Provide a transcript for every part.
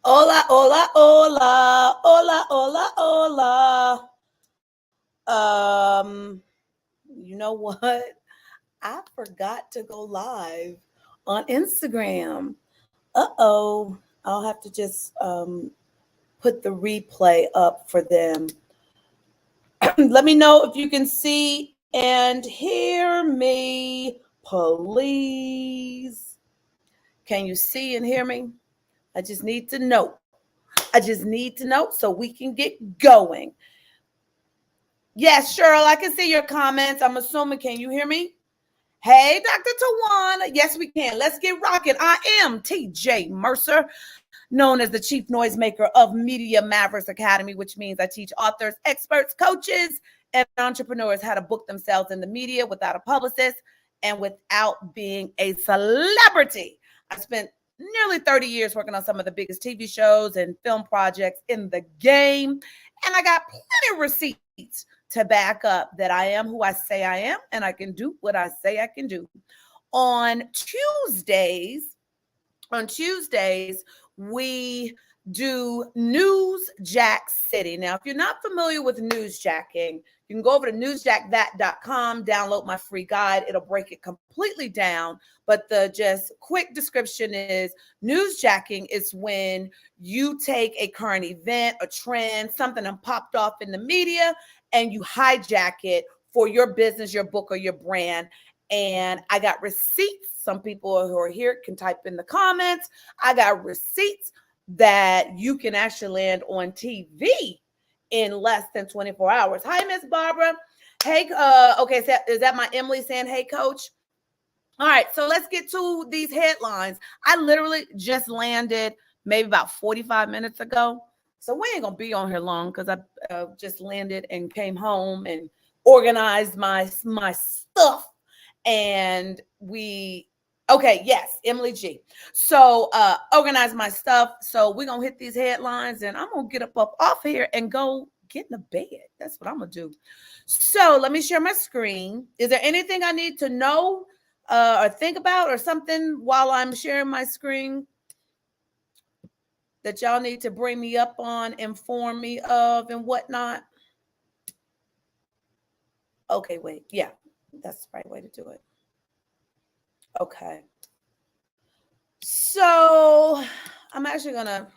Hola, hola, hola, hola, hola, hola. You know what? I forgot to go live on Instagram. Uh-oh. I'll have to just put the replay up for them. Let me know if you can see and hear me, please. Can you see and hear me? I just need to know. I just need to know so we can get going. Yes, Cheryl, I can see your comments. I'm assuming, can you hear me? Hey, Dr. Tawana. Yes, we can. Let's get rocking. I am TJ Mercer, known as the chief noisemaker of Media Mavericks Academy, which means I teach authors, experts, coaches, and entrepreneurs how to book themselves in the media without a publicist and without being a celebrity. I spent nearly 30 years working on some of the biggest TV shows and film projects in the game, and I got plenty of receipts to back up that I am who I say I am and I can do what I say I can do. On Tuesdays, on Tuesdays, we do NEWSJACK City. Now, if you're not familiar with newsjacking, you can go over to newsjackthat.com, download my free guide. It'll break it completely down. But the just quick description is newsjacking is when you take a current event, a trend, something that popped off in the media, and you hijack it for your business, your book, or your brand. And I got receipts. Some people who are here can type in the comments. I got receipts that you can actually land on TV in less than 24 hours. Hi, Miss Barbara. Hey, okay, so is that my Emily saying, hey, coach? All right, so let's get to these headlines. I literally just landed maybe about 45 minutes ago. So we ain't gonna be on here long because I just landed and came home and organized my stuff. And okay, yes, Emily G. So organize my stuff. So we're gonna hit these headlines and I'm gonna get up off here and go get in the bed. That's what I'm gonna do. So let me share my screen. Is there anything I need to know or think about or something while I'm sharing my screen that y'all need to bring me up on, inform me of, and whatnot? Okay, wait. Yeah, that's the right way to do it. Okay. So I'm actually going to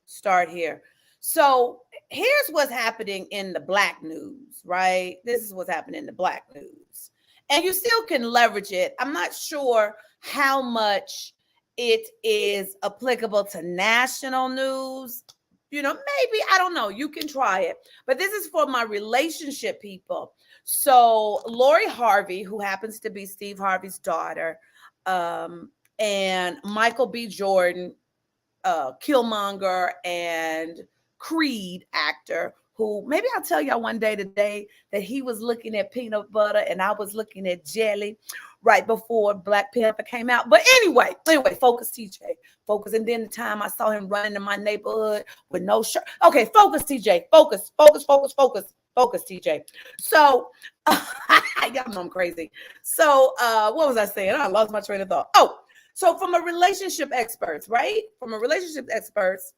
start here. So here's what's happening in the Black news, right? This is what's happening in the Black news. And you still can leverage it. I'm not sure how much it is applicable to national news. Maybe, I don't know. You can try it. But this is for my relationship people. So Lori Harvey, who happens to be Steve Harvey's daughter, and Michael B. Jordan, Killmonger and Creed actor, who maybe I'll tell y'all one day today that he was looking at peanut butter and I was looking at jelly right before Black Panther came out. But anyway, focus, TJ. Focus. And then the time I saw him running in my neighborhood with no shirt. Okay, focus, TJ. Focus, TJ. So, y'all know I'm crazy. So, what was I saying? I lost my train of thought. Oh, so from a relationship experts, right? From a relationship experts,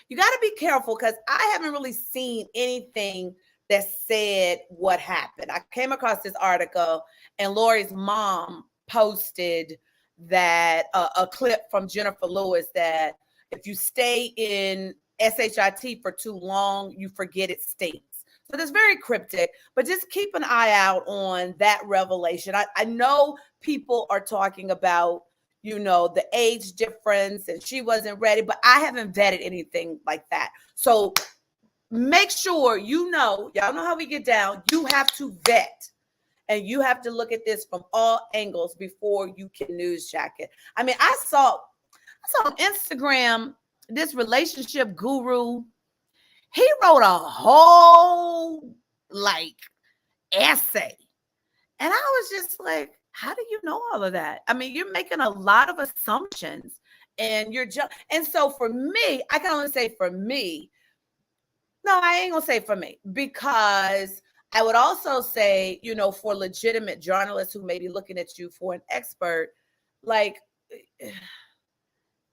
you got to be careful because I haven't really seen anything that said what happened. I came across this article and Lori's mom posted that a clip from Jennifer Lewis that if you stay in SHIT for too long, you forget it stinks. So that's very cryptic, but just keep an eye out on that revelation. I know people are talking about, the age difference and she wasn't ready, but I haven't vetted anything like that. So make sure y'all know how we get down. You have to vet and you have to look at this from all angles before you can newsjack it. I mean, I saw on Instagram, this relationship guru, he wrote a whole essay. And I was just like, how do you know all of that? I mean, you're making a lot of assumptions and and so for me, I can only say for me. No, I ain't gonna say for me because I would also say, for legitimate journalists who may be looking at you for an expert,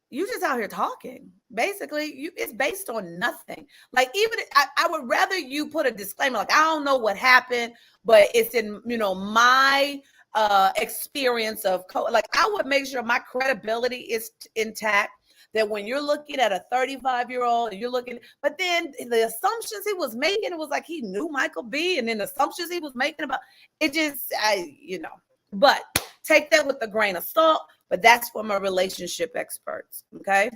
you just out here talking. Basically, it's based on nothing. Like, even I would rather you put a disclaimer, like, I don't know what happened, but it's in, my experience of like, I would make sure my credibility is intact. That when you're looking at a 35-year-old, and you're looking, but then the assumptions he was making, it was like he knew Michael B, and then the assumptions he was making about it, just but take that with a grain of salt. But that's for my relationship experts. Okay.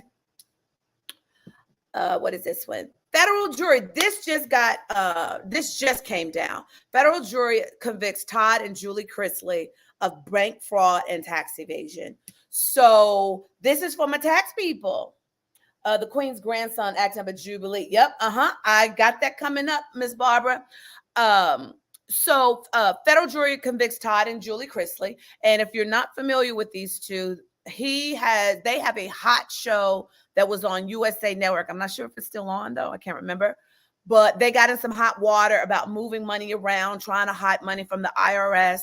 What is this one? Federal jury. This just came down. Federal jury convicts Todd and Julie Chrisley of bank fraud and tax evasion. So this is for my tax people. The Queen's grandson acting up a jubilee. Yep. I got that coming up, Miss Barbara. So federal jury convicts Todd and Julie Chrisley. And if you're not familiar with these two, they have a hot show that was on USA Network. I'm not sure if it's still on, though. I can't remember. But they got in some hot water about moving money around, trying to hide money from the IRS.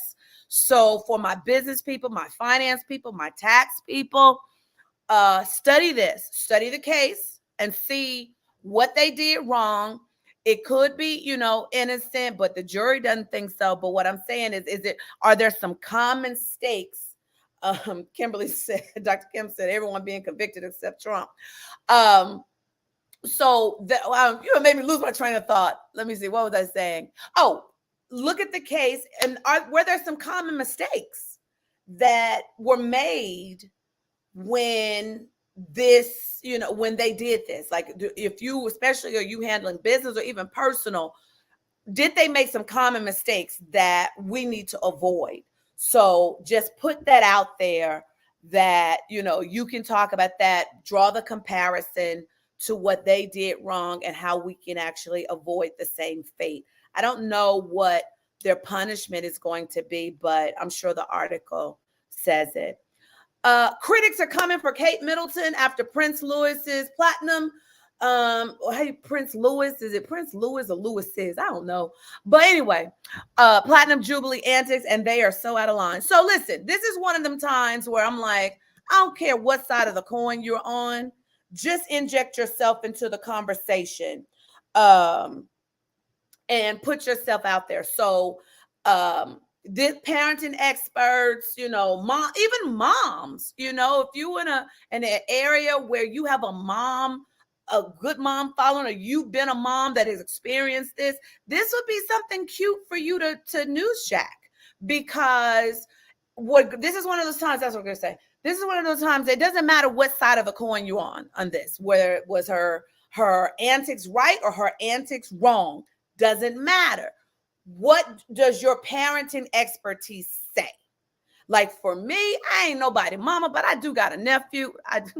So for my business people, my finance people, my tax people, study the case and see what they did wrong. It could be, innocent, but the jury doesn't think so. But what I'm saying are there some common mistakes? Kimberly said, Dr. Kim said, everyone being convicted except Trump. So you made me lose my train of thought. Let me see. What was I saying? Oh, look at the case. And were there some common mistakes that were made when when they did this? Like, if you, especially, are you handling business or even personal, did they make some common mistakes that we need to avoid? So just put that out there that, you can talk about that, draw the comparison to what they did wrong and how we can actually avoid the same fate. I don't know what their punishment is going to be, but I'm sure the article says it. Critics are coming for Kate Middleton after Prince Lewis's platinum. Hey, Prince Lewis, is it Prince Lewis or Lewis's? I don't know. But anyway, platinum jubilee antics, and they are so out of line. So listen, this is one of them times where I'm like, I don't care what side of the coin you're on, just inject yourself into the conversation, and put yourself out there. So, this parenting experts, even moms, if you in an area where you have a good mom following, or you've been a mom that has experienced this would be something cute for you to NEWSJACK, because this is one of those times, that's what I'm going to say. This is one of those times, it doesn't matter what side of the coin you're on this, whether it was her antics right or her antics wrong, doesn't matter. What does your parenting expertise say? Like, for me, I ain't nobody mama, but I do got a nephew. What's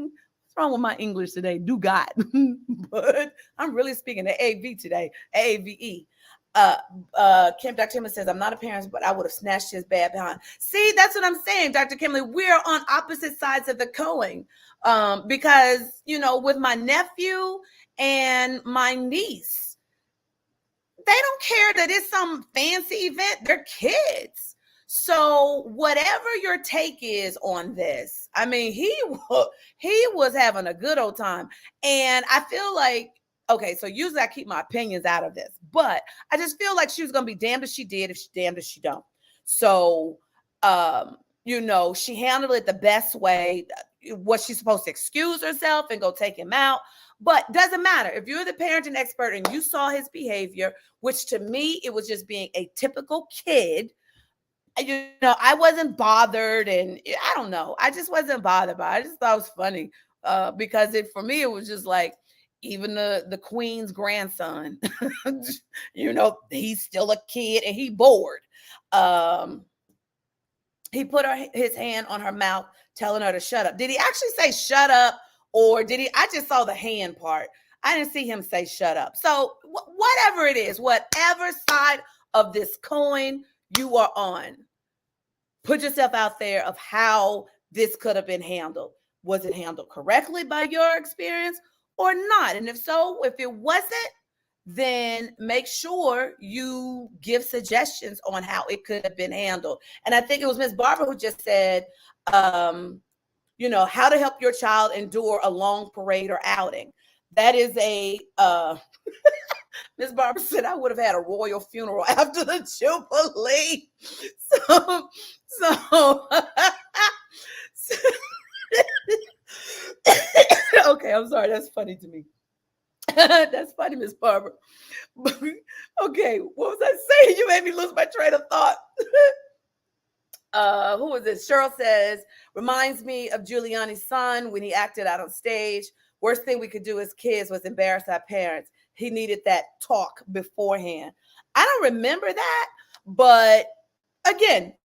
wrong with my English today? Do got. But I'm really speaking to AV today, AAVE. Dr. Kimberly says, I'm not a parent, but I would have snatched his bad behind. See, that's what I'm saying, Dr. Kimberly. We're on opposite sides of the coin. Because, with my nephew and my niece, they don't care that it's some fancy event. They're kids. So whatever your take is on this, I mean, he was having a good old time. And I feel like, okay, so usually I keep my opinions out of this, but I just feel like she was going to be damned if she did, damned if she don't. So, she handled it the best way. Was she supposed to excuse herself and go take him out? But doesn't matter. If you're the parenting expert and you saw his behavior, which to me, it was just being a typical kid, I wasn't bothered, and I don't know. I just wasn't bothered by it. I just thought it was funny, because for me, it was just like, even the Queen's grandson, he's still a kid and he bored. He put his hand on her mouth, telling her to shut up. Did he actually say shut up? Or did he? I just saw the hand part. I didn't see him say shut up. So whatever it is, whatever side of this coin you are on, put yourself out there of how this could have been handled. Was it handled correctly by your experience or not? And if so, if it wasn't, then make sure you give suggestions on how it could have been handled. And I think it was Ms. Barbara who just said, how to help your child endure a long parade or outing. That is a Miss Barbara said I would have had a royal funeral after the Jubilee. So, so okay, I'm sorry. That's funny to me. That's funny, Miss Barbara. Okay, what was I saying? You made me lose my train of thought. Who was this? Cheryl says, reminds me of Giuliani's son when he acted out on stage. Worst thing we could do as kids was embarrass our parents. He needed that talk beforehand. I don't remember that, but again,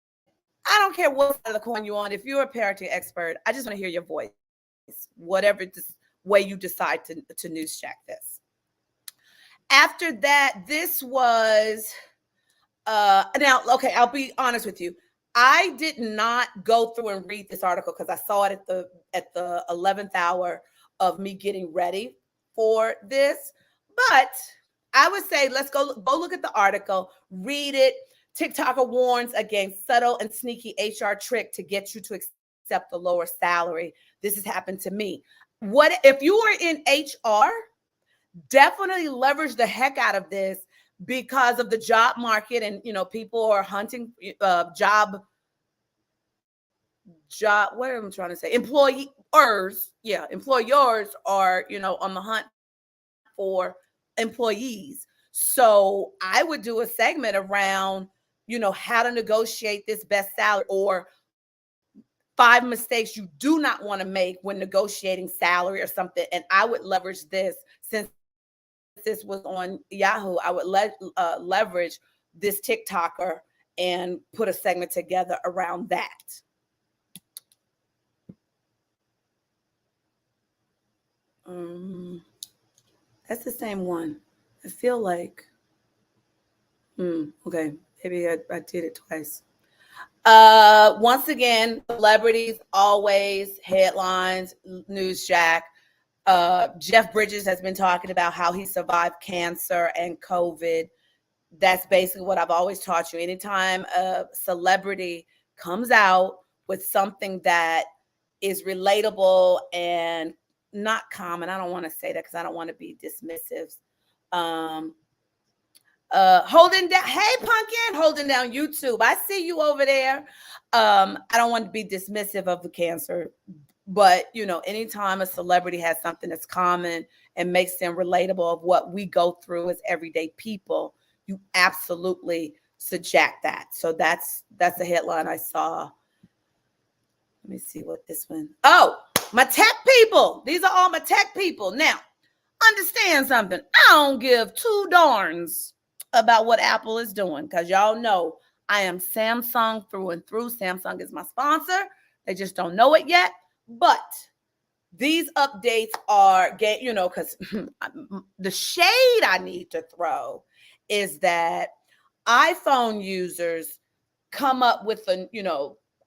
I don't care what side of the coin you're on. If you're a parenting expert, I just want to hear your voice, whatever way you decide to news check this. After that, this was now, okay, I'll be honest with you. I did not go through and read this article because I saw it at the 11th hour of me getting ready for this. But I would say let's go look at the article, read it. TikToker warns against subtle and sneaky HR trick to get you to accept the lower salary. This has happened to me. What if you are in HR? Definitely leverage the heck out of this because of the job market, and people are hunting job. What am I trying to say? Employers are on the hunt for employees. So I would do a segment around how to negotiate this best salary, or 5 mistakes you do not want to make when negotiating salary or something. And I would leverage this, since this was on Yahoo. I would leverage this TikToker and put a segment together around that. That's the same one. I feel like, okay, maybe I did it twice. Once again, celebrities always headlines, NewsJack. Jeff Bridges has been talking about how he survived cancer and COVID. That's basically what I've always taught you. Anytime a celebrity comes out with something that is relatable and not common, I don't want to say that because I don't want to be dismissive. Holding down, hey Pumpkin, holding down YouTube. I see you over there. I don't want to be dismissive of the cancer, but anytime a celebrity has something that's common and makes them relatable of what we go through as everyday people, you absolutely subject that. So that's the headline I saw. Let me see what this one. Oh, my tech people. These are all my tech people. Now, understand something. I don't give two darns about what Apple is doing, because y'all know I am Samsung through and through. Samsung is my sponsor. They just don't know it yet. But these updates are, because the shade I need to throw is that iPhone users come up with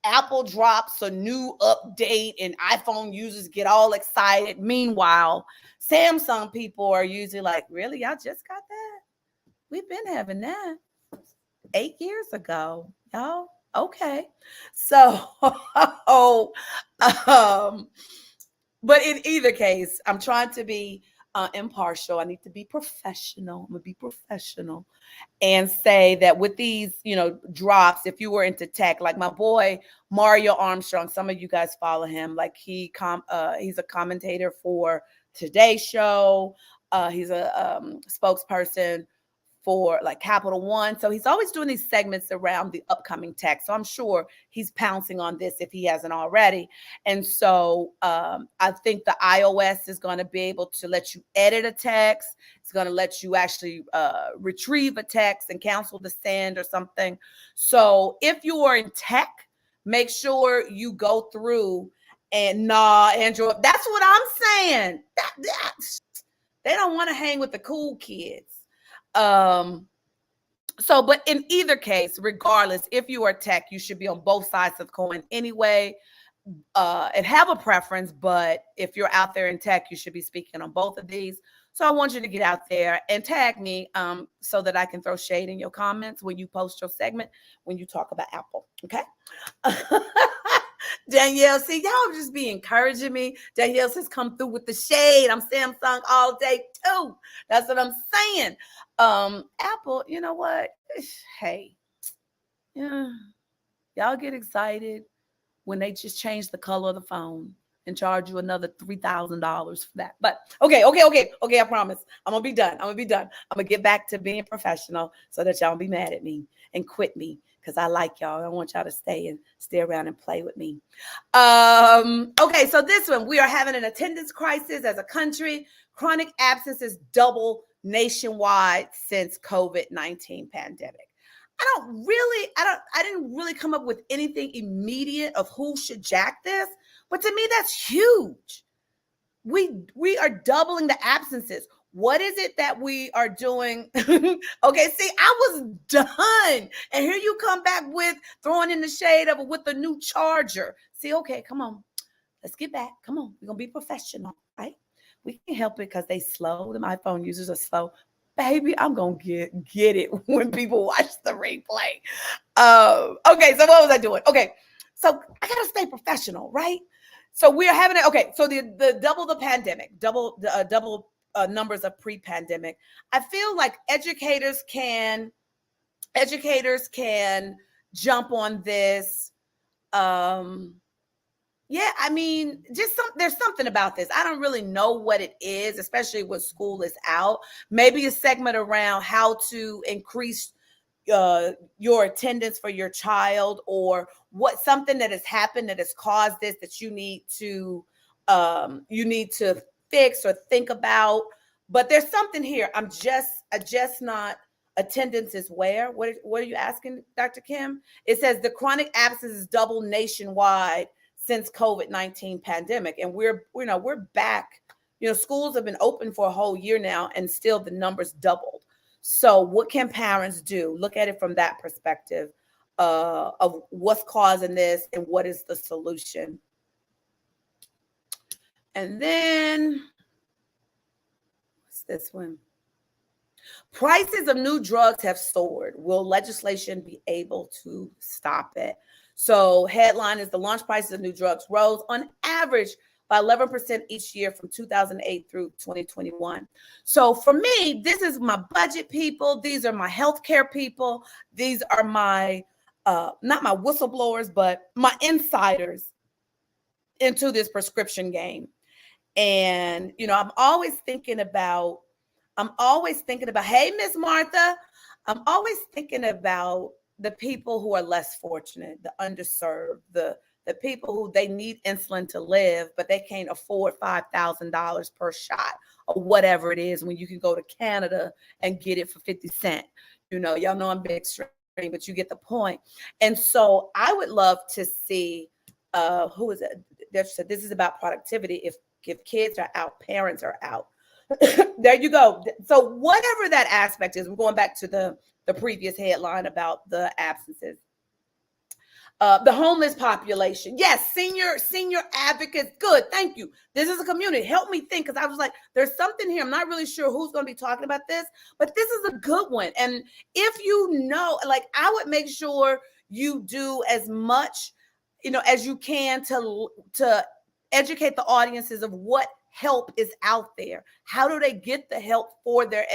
Apple drops a new update and iPhone users get all excited. Meanwhile, Samsung people are usually like, really? Y'all just got that? We've been having that 8 years ago, y'all. Okay. So, but in either case, I'm trying to be impartial. I need to be professional. I'm going to be professional and say that with these, drops, if you were into tech, like my boy, Mario Armstrong, some of you guys follow him. Like he's a commentator for Today's Show. He's a spokesperson for like Capital One. So he's always doing these segments around the upcoming tech. So I'm sure he's pouncing on this if he hasn't already. And so I think the iOS is going to be able to let you edit a text. It's going to let you actually retrieve a text and cancel the send or something. So if you are in tech, make sure you go through and Android. That's what I'm saying. They don't want to hang with the cool kids. But in either case, regardless, if you are tech, you should be on both sides of the coin anyway, and have a preference. But if you're out there in tech, you should be speaking on both of these. So I want you to get out there and tag me so that I can throw shade in your comments when you post your segment, when you talk about Apple. Okay. Danielle, see, y'all just be encouraging me. Danielle says, come through with the shade. I'm Samsung all day too. That's what I'm saying. Apple, you know what? Hey, yeah, y'all get excited when they just change the color of the phone and charge you another $3,000 for that. But okay. I promise. I'm gonna be done. I'm gonna get back to being professional so that y'all don't be mad at me and quit me because I like y'all. I want y'all to stay around and play with me. Okay, so this one, we are having an attendance crisis as a country. Chronic absences double nationwide since COVID-19 pandemic. I didn't really come up with anything immediate of who should jack this, but to me, that's huge. We are doubling the absences. What is it that we are doing? Okay, see, I was done. And here you come back with throwing in the shade of it with the new charger. See, okay, come on. Let's get back. Come on. We're going to be professional, right? We can't help it because they slow. The iPhone users are slow. Baby, I'm going to get it when people watch the replay. Okay, so what was I doing? Okay, so I got to stay professional, right? So we are having it. Okay, so the double the pandemic, double numbers of pre-pandemic. I feel like educators can jump on this. Yeah, I mean, there's something about this. I don't really know what it is, especially when school is out. Maybe a segment around how to increase your attendance for your child, or what something that has happened that has caused this that you need to fix or think about. But there's something here. I just not. Attendance is where? What are you asking, Dr. Kim? It says the chronic absence is double nationwide since COVID-19 pandemic, and we're back. Schools have been open for a whole year now, and still the numbers doubled. So what can parents do? Look at it from that perspective of what's causing this and what is the solution. And then what's this one? Prices of new drugs have soared. Will legislation be able to stop it? So headline is the launch prices of new drugs rose on average by 11% each year from 2008 through 2021. So for me, this is my budget people. These are my healthcare people. These are my, not my whistleblowers, but my insiders into this prescription game. And, I'm always thinking about, hey, Miss Martha, I'm always thinking about the people who are less fortunate, the underserved, the people who they need insulin to live, but they can't afford $5,000 per shot or whatever it is when you can go to Canada and get it for 50 cents. Y'all know I'm big extreme, but you get the point. And so I would love to see, who is it? That said, this is about productivity. If kids are out, parents are out. There you go. So whatever that aspect is, we're going back to the previous headline about the absences. The homeless population. Yes, senior advocates. Good. Thank you. This is a community. Help me think, because I was like, there's something here. I'm not really sure who's going to be talking about this, but this is a good one. And if I would make sure you do as much, as you can to educate the audiences of what help is out there. How do they get the help for their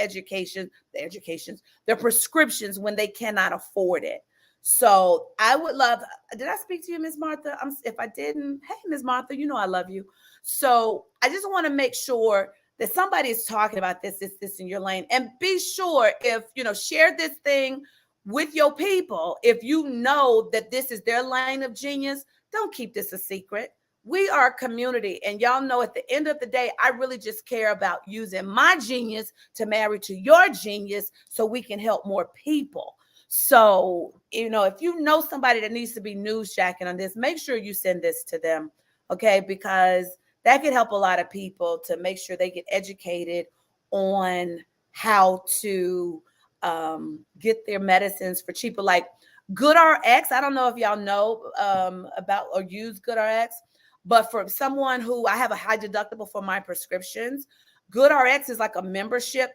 their prescriptions when they cannot afford it? So I would love, did I speak to you, Ms. Martha? If I didn't, hey, Ms. Martha, I love you. So I just want to make sure that somebody is talking about this in your lane. And be sure if, share this thing with your people. If you know that this is their lane of genius, don't keep this a secret. We are a community, and y'all know at the end of the day, I really just care about using my genius to marry to your genius so we can help more people. So, if you know somebody that needs to be newsjacking on this, make sure you send this to them, okay? Because that could help a lot of people to make sure they get educated on how to get their medicines for cheaper. Like GoodRx, I don't know if y'all know about or use GoodRx. But for someone who, I have a high deductible for my prescriptions, GoodRx is like a membership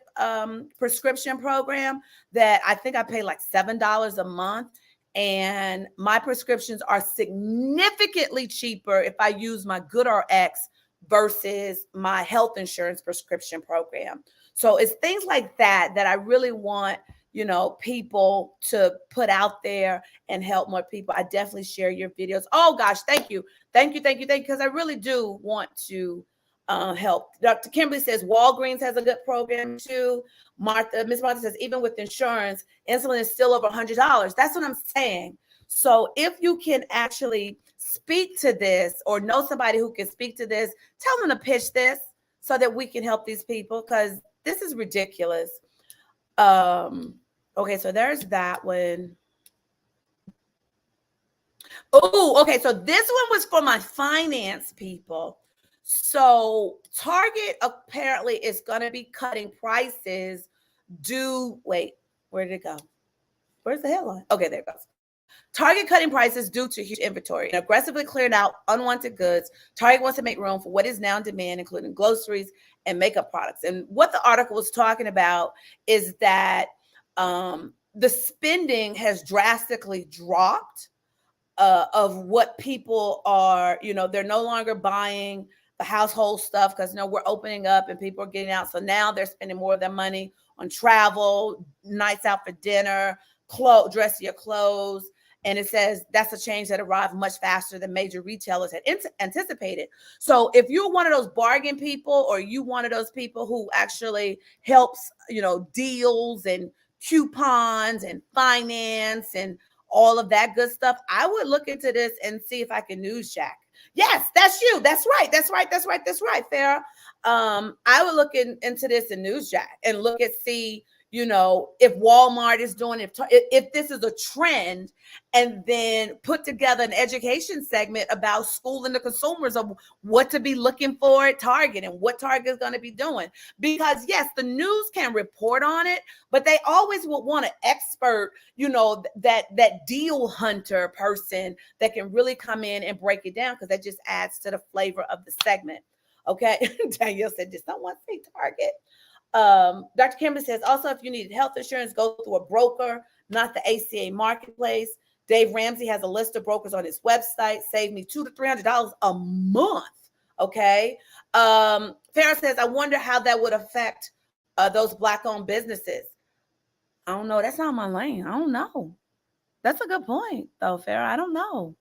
prescription program that I think I pay like $7 a month. And my prescriptions are significantly cheaper if I use my GoodRx versus my health insurance prescription program. So it's things like that that I really want, people to put out there and help more people. I definitely share your videos. Oh gosh, thank you. Thank you, thank you, thank you. Because I really do want to help. Dr. Kimberly says Walgreens has a good program too. Miss Martha says, even with insurance, insulin is still over $100. That's what I'm saying. So if you can actually speak to this or know somebody who can speak to this, tell them to pitch this so that we can help these people, because this is ridiculous. Okay, so there's that one. Oh, okay. So this one was for my finance people. So Target apparently is going to be cutting prices wait, where did it go? Where's the headline? Okay, there it goes. Target cutting prices due to huge inventory and aggressively clearing out unwanted goods. Target wants to make room for what is now in demand, including groceries and makeup products. And what the article was talking about is that the spending has drastically dropped of what people are, they're no longer buying the household stuff because we're opening up and people are getting out. So now they're spending more of their money on travel, nights out for dinner, dressier clothes. And it says that's a change that arrived much faster than major retailers had anticipated. So if you're one of those bargain people, or you one of those people who actually helps, deals and coupons and finance and all of that good stuff, I would look into this and see if I can NEWSJACK. Yes, that's you. That's right. That's right. That's right. That's right, Farrah. I would look into this in NEWSJACK and look at see, if Walmart is doing it, if this is a trend, and then put together an education segment about schooling the consumers of what to be looking for at Target and what Target is going to be doing. Because yes, the news can report on it, but they always would want an expert, that deal hunter person that can really come in and break it down, because that just adds to the flavor of the segment. Okay. Danielle said, just don't want to say Target. Dr. Kimberly says, also, if you need health insurance, go through a broker, not the ACA marketplace. Dave Ramsey has a list of brokers on his website. Save me $200 to $300 a month. Okay. Farrah says, I wonder how that would affect those Black-owned businesses. I don't know. That's not my lane. I don't know. That's a good point, though, Farrah. I don't know.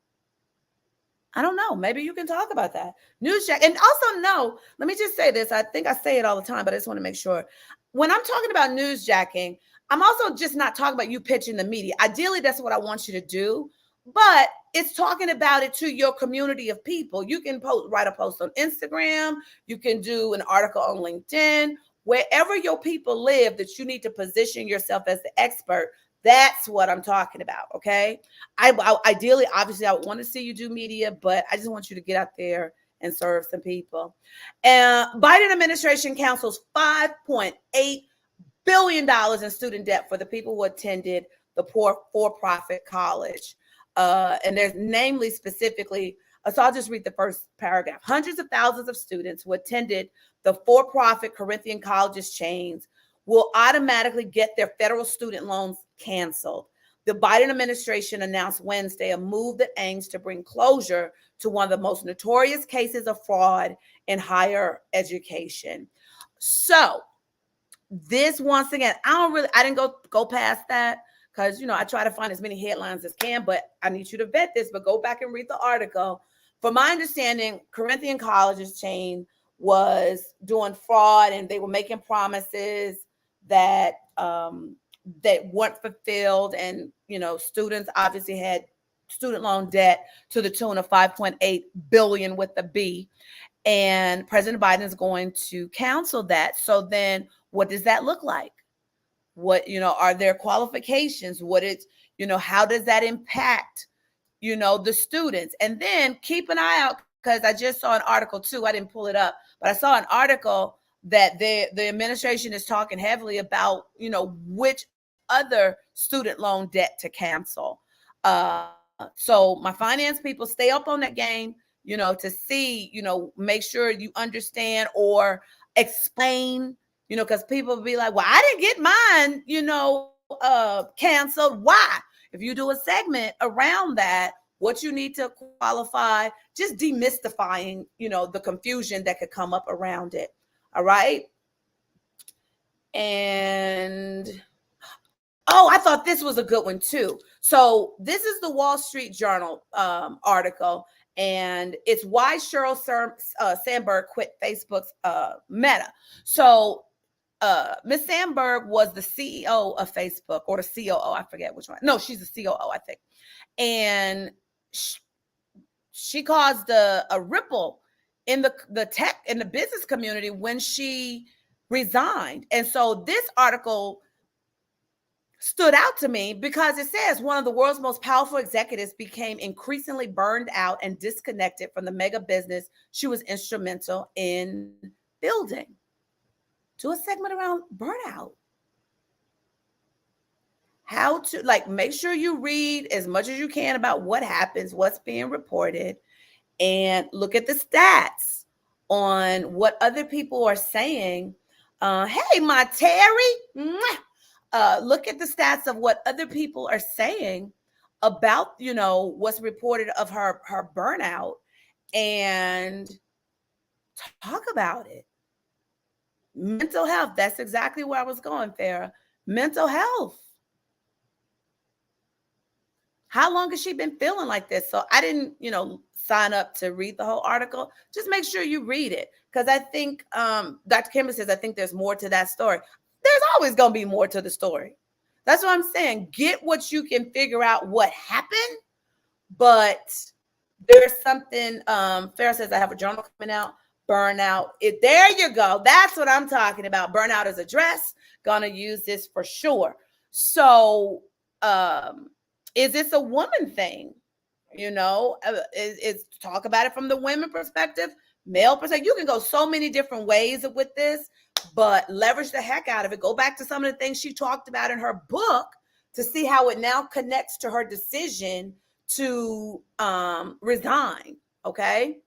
Maybe you can talk about that. NEWSJACK. And also, no, let me just say this. I think I say it all the time, but I just want to make sure. When I'm talking about NEWSJACking, I'm also just not talking about you pitching the media. Ideally, that's what I want you to do. But it's talking about it to your community of people. You can write a post on Instagram. You can do an article on LinkedIn. Wherever your people live, that you need to position yourself as the expert. That's what I'm talking about, okay? Ideally, obviously, I would want to see you do media, but I just want you to get out there and serve some people. Biden administration cancels $5.8 billion in student debt for the people who attended the poor for-profit college. And there's namely specifically, so I'll just read the first paragraph. Hundreds of thousands of students who attended the for-profit Corinthian colleges chains will automatically get their federal student loans canceled. The Biden administration announced Wednesday a move that aims to bring closure to one of the most notorious cases of fraud in higher education. So this, once again, I didn't go past that because, I try to find as many headlines as can, but I need you to vet this, but go back and read the article. From my understanding, Corinthian colleges chain was doing fraud, and they were making promises that weren't fulfilled. And, students obviously had student loan debt to the tune of $5.8 billion with a B. And President Biden is going to cancel that. So then what does that look like? What, are there qualifications? How does that impact, the students? And then keep an eye out, because I just saw an article too. I didn't pull it up, but I saw an article that the administration is talking heavily about, which other student loan debt to cancel. So my finance people, stay up on that game, to see, make sure you understand or explain, because people will be like, well, I didn't get mine, canceled. Why? If you do a segment around that, what you need to qualify, just demystifying, the confusion that could come up around it. All right. And I thought this was a good one too. So this is the Wall Street Journal article, and it's why Sheryl Sandberg quit Facebook's Meta. So Miss Sandberg was the CEO of Facebook, or the COO, I forget which one. No, she's the COO, I think. And she caused a ripple in the tech and the business community when she resigned. And so this article stood out to me because it says one of the world's most powerful executives became increasingly burned out and disconnected from the mega business she was instrumental in building. Do a segment around burnout. How to make sure you read as much as you can about what happens, what's being reported, and look at the stats on what other people are saying. Hey, my Terry. Look at the stats of what other people are saying about, what's reported of her burnout, and talk about it. Mental health. That's exactly where I was going, Farrah. Mental health. How long has she been feeling like this? So I didn't, sign up to read the whole article. Just make sure you read it. Because I think Dr. Kimber says, I think there's more to that story. There's always going to be more to the story. That's what I'm saying. Get what you can figure out what happened. But there's something, Farrah says, I have a journal coming out. Burnout. There you go. That's what I'm talking about. Burnout is a dress. Gonna use this for sure. So is this a woman thing? Is talk about it from the women perspective, male perspective. You can go so many different ways with this, but leverage the heck out of it. Go back to some of the things she talked about in her book to see how it now connects to her decision to resign. Okay.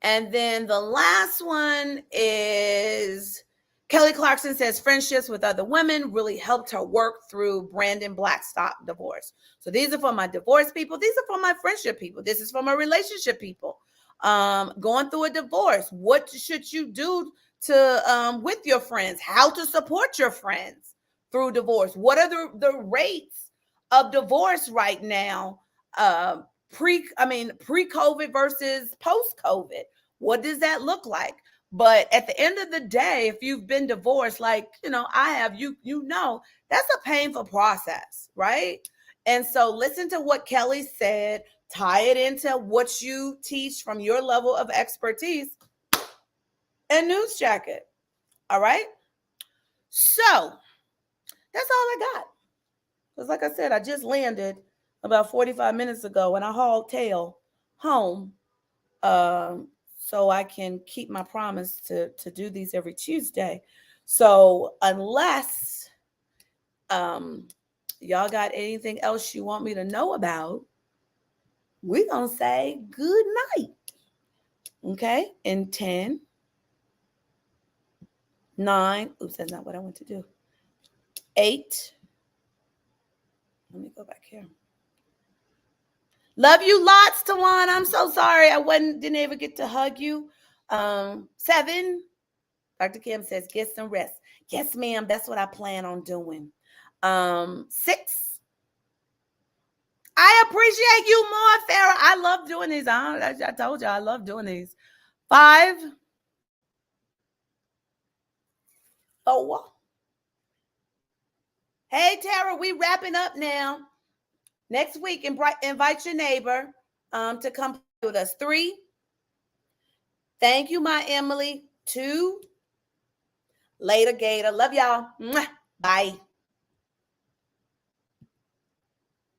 And then the last one is Kelly Clarkson says friendships with other women really helped her work through Brandon Blackstock divorce. So these are for my divorce people. These are for my friendship people. This is for my relationship people. Going through a divorce. What should you do to with your friends? How to support your friends through divorce? What are the rates of divorce right now? Pre-COVID versus post-COVID. What does that look like? But at the end of the day, if you've been divorced, like, I have, that's a painful process, right? And so listen to what Kelly said, tie it into what you teach from your level of expertise, and newsjack it. All right? So that's all I got. Because like I said, I just landed about 45 minutes ago and I hauled tail home so I can keep my promise to do these every Tuesday. So unless y'all got anything else you want me to know about, we're going to say good night. Okay? In 10, 9, oops, that's not what I want to do. 8, let me go back here. Love you lots, Tawan. I'm so sorry I didn't ever get to hug you. 7, Dr. Kim says, get some rest. Yes, ma'am. That's what I plan on doing. 6, I appreciate you more, Farrah. I love doing these. I told you I love doing these. 5, 4. Hey, Tara, we wrapping up now. Next week, invite your neighbor to come play with us. 3, thank you, my Emily. 2, later, Gator. Love y'all. Bye.